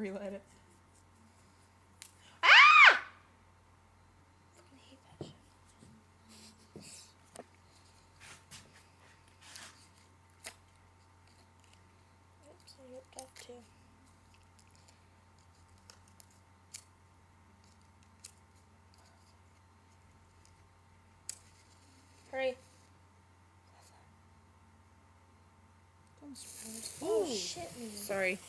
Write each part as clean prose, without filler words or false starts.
Relight it. I hate that shit. Oops, I ripped off too. Hurry. Oh, shit me. Sorry.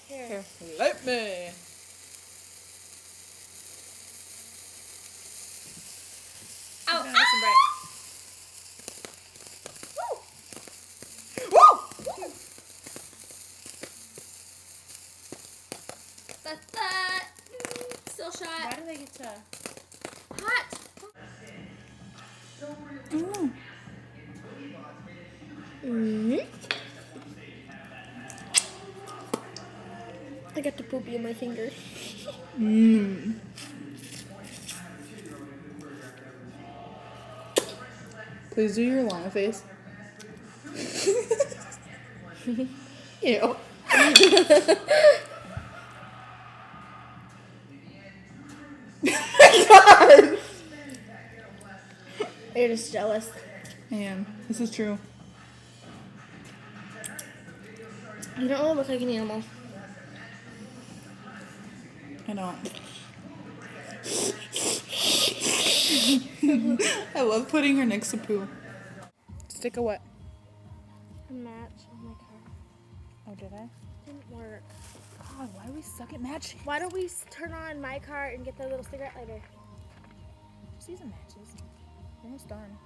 Here. Light me. Ow. Nice and bright. Woo! Woo! That's that. Still Why shot. did I get to... Hot. Mm. I got the poopy in my finger. Mm. Please do your llama face. Ew. God. You're just jealous. I am. This is true. You don't really look like an animal. I don't. I love putting her next to poo. Stick a what? A match on my car. Oh, did I? Didn't work. God, why do we suck at matching? Why don't we turn on my car and get the little cigarette lighter? See some matches. We're almost done.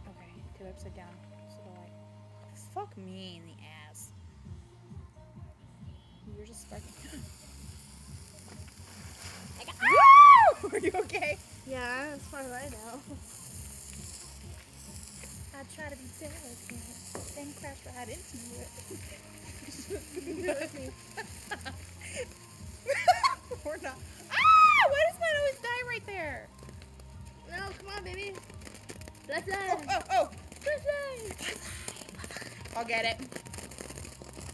Okay, do upside down. So the light. Fuck me in the ass. You're just sparking. Woo! Are you okay? Yeah, as far as I know. I try to be delicate, then crash right into it. We're not. Ah! Why does mine always die right there? No, come on, baby. Let's Oh! I'll get it.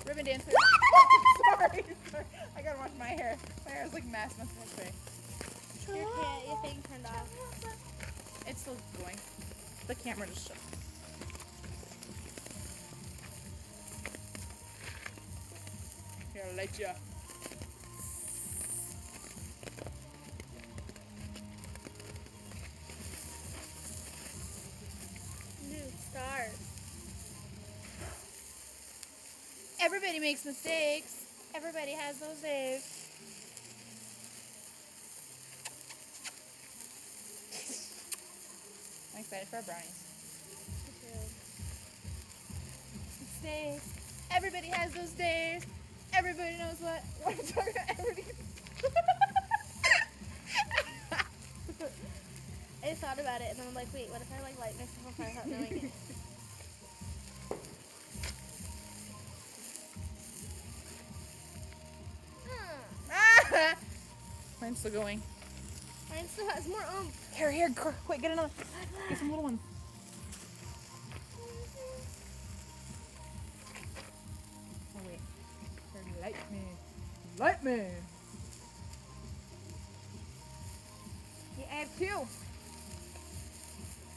Ribbon dance. Sorry. I gotta wash my hair. My hair is like mass today. Your thing turned off. It's still going. The camera just shut. Here, I'll light you. New stars. Everybody makes mistakes. Everybody has those days. I'm excited for our brownies. Mistakes. Everybody has those days. Everybody knows what I'm talking about. Everybody. I just thought about it and then I'm like, wait, what if I like light myself on fire without knowing it? Ah! Mine's still going. Mine still has more Here, quick, get another. Get some little ones. Oh wait. Here, light me. Light me. I have two.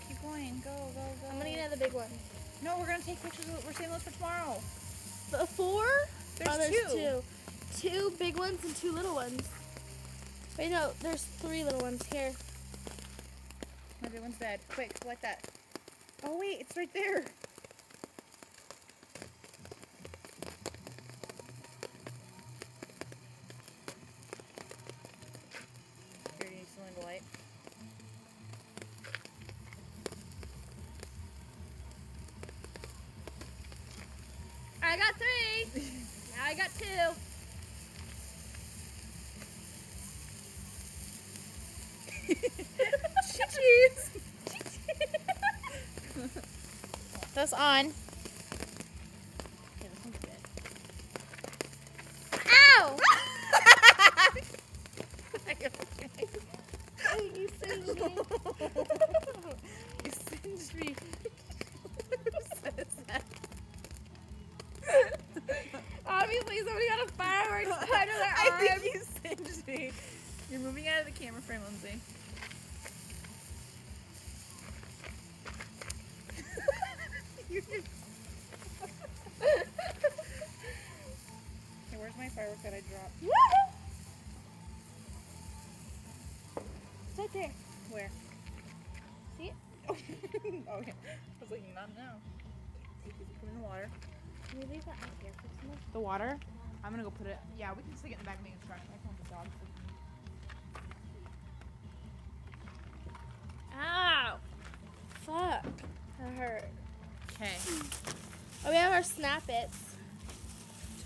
Keep going. Go. I'm gonna get another big one. No, we're gonna take pictures. We're saving those for tomorrow. The 4? There's two. 2 big ones and 2 little ones. Wait, no, there's 3 little ones here. My big one's dead. Quick, light that. Oh wait, it's right there. Here, you need something to light. I got 3. Now I got 2. Cheese. That's on. Okay, this one's good. Ow! I got You singed me. You singed Where? See it? Oh, okay. I was like, not now. Put it in the water. Can we leave that out here for some more? The water? I'm gonna go put it. Yeah, we can stick it in the back of the truck. I can want the dog. Ow! Fuck. That hurt. Okay. Oh, we have our Snap Its.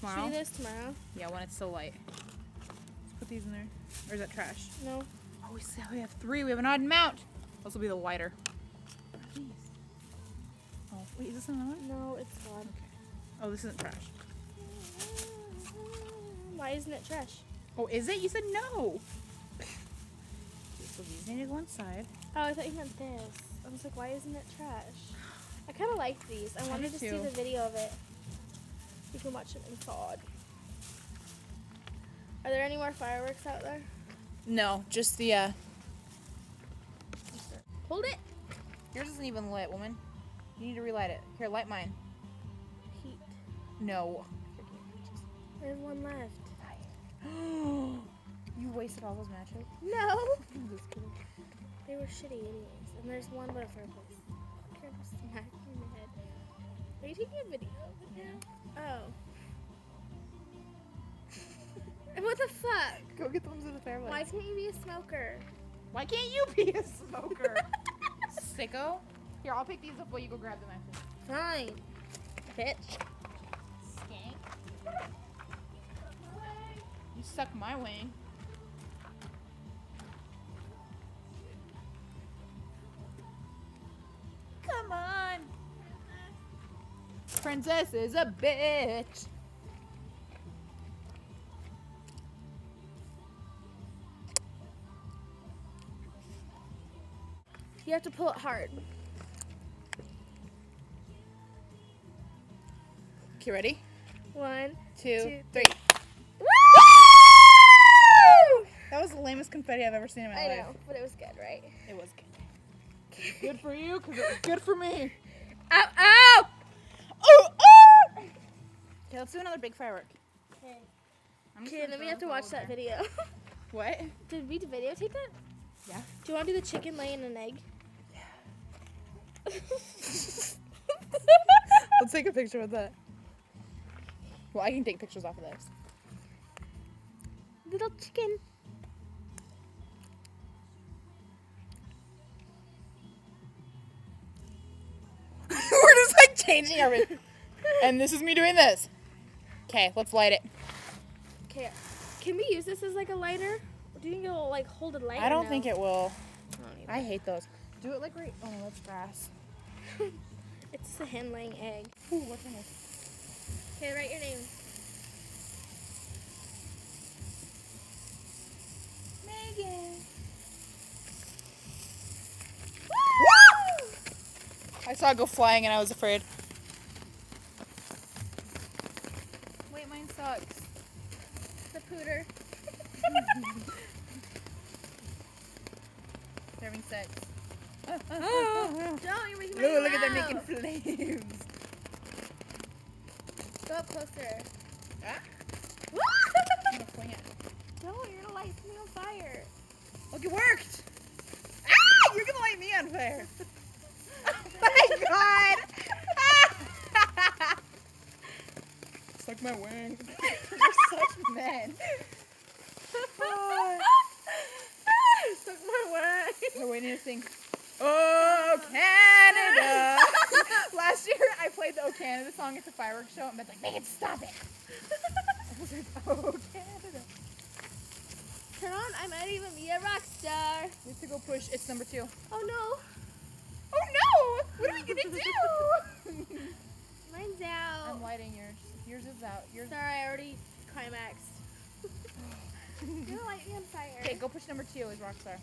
Tomorrow? Should we do this tomorrow? Yeah, when it's so light. Let's put these in there. Or is that trash? No. Oh, we have 3. We have an odd amount. This will be the lighter. What are these? Oh, wait, is this another one? No, it's gone. Oh, this isn't trash. Why isn't it trash? Oh, is it? You said no. So these need to go inside. Oh, I thought you meant this. I was like, why isn't it trash? I kind of like these. I wanted do to see too. the video of it. You can watch it inside. Are there any more fireworks out there? No, just the, Hold it. yours isn't even lit, woman. You need to relight it. Here, light mine. Heat. No. I have one left. You wasted all those matches? No. I'm just kidding. They were shitty anyways. And there's one but a fireplace. Okay, I'm just smacking in the head. Are you taking a video of it now? Oh. What the fuck? Go get the ones in the fireplace. Why can't you be a smoker? Why can't you be a smoker? Sicko. Here, I'll pick these up while you go grab the matches. Fine. Bitch. Skank. You suck my wing. Come on. Princess is a bitch. You have to pull it hard. Okay, ready? 1, 2, 2, 3. 3. Woo! That was the lamest confetti I've ever seen in my I life. know, but it was good, right? It was good. Good for you, because it was good for me. Ow, ow! Oh, oh! Okay, let's do another big firework. Okay. I'm just Okay, gonna then we throw have to this all watch over that there. video. What? Did we videotape that? Yeah. Do you want to do the chicken laying an egg? Let's take a picture of that. Well, I can take pictures off of this. Little chicken. We're just like changing everything. And this is me doing this. Okay, let's light it. Okay, can we use this as like a lighter? Do you think it'll like hold a light? I don't think it will. I don't either. I hate those. Do it like right. Oh no, that's grass. It's a hen laying egg. Ooh, what's in this? Okay, write your name. Megan. Woo! I saw it go flying and I was afraid. Wait, mine sucks. The pooter. They're having sex. Don't, you're making my Look at them mouth. making flames. Go up closer. Ah, Woo! I'm gonna fling it. Don't, you're gonna light me on fire. Look, it worked. Ah, you're gonna light me on fire. Oh my god. Suck my wing. You're such men. Oh. Took my way. Oh, we need to sing. Oh, Canada. Last year I played the Oh Canada song at the fireworks show and Ben's like, Megan, stop it. I was like, Oh Canada. Turn on, I might even be a rock star. We have to go push. It's number 2. Oh no, Oh no! What are we gonna do? mine's out. I'm lighting yours. Yours is out. Yours. Sorry, I already climaxed. You're gonna light me on fire. Okay, go push number 2 as Rockstar.